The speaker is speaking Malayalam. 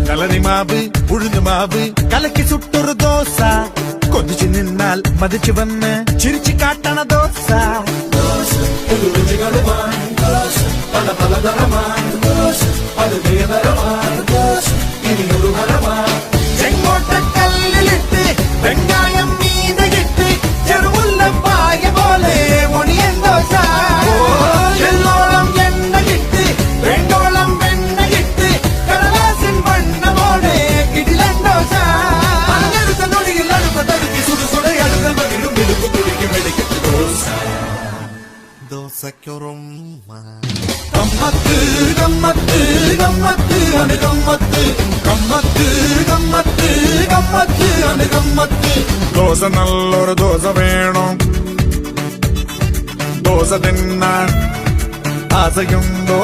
കളരിമാവ് ഉഴുന്നുമാവ് കലക്കി ചുട്ടൊരു ദോശ കൊതിച്ചു നിന്നാൽ മതിച്ചു വന്ന് ചിരിച്ചു കാട്ടണ ദോശ പല പലതരമായി അത് വേദരമായി ഇനിയൊരു ഹരമായി ചെങ്കോട്ടക്കല്ലിലിട്ട് വെങ്കായം മീതകിട്ട് ചെറുമുല്ലപ്പായ പോലെ ഒണിയൻ ദോശ എല്ലോളം എണ്ണ കിട്ട് വേണ്ടോളം വെണ്ണ കിട്ട് കടലാസിൻ വണ്ണമോടെ കിടിലൻ ദോശ അടുത്ത നൊടിയിൽ അടുത്ത തടുക്കി സുടുസുടെ അടുത്ത മകിഴും വെളുപ്പ് തുടിക്കും വെടിക്കത്ത് ദോശ ദോശയ്ക്കൊറുമ്മ ഗമ്മത്ത് ഗമ്മത്ത് ഗമ്മത്ത് ആണ് ഗമ്മത്ത് ഗമ്മത്ത് ഗമ്മത്ത് ഗമ്മത്ത് ആണ് ഗമ്മത്ത് ദോശ നല്ലൊരു ദോശ വേണം ദോശ തിന്നാൻ ആശയുണ്ടോ